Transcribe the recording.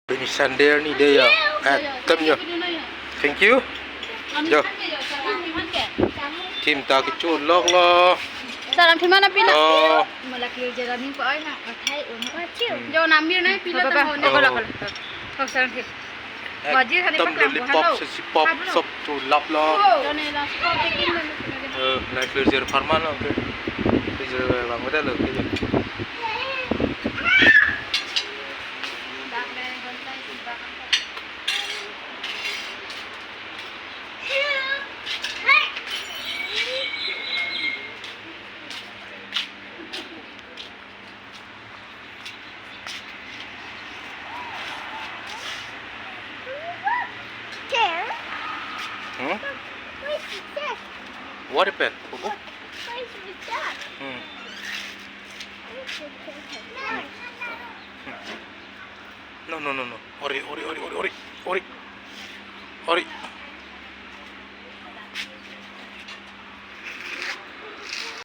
Pinisan dia ni dia ya. Temnya. Thank you. Jo. Kim ta cái chỗ lông lo. Sao làm thế mà nó pin Ờ. mà là kiểu giờ là mình có ai hả thấy uống quá chill giờ nằm như này pin là tao hồn đây không sao thì và chứ thằng Tâm này lollipop si pop sop chỗ lọc lo. cho nên là Này freezer farman lo. Freezer bang betul lo cái What is that? Bobo? No. Ori.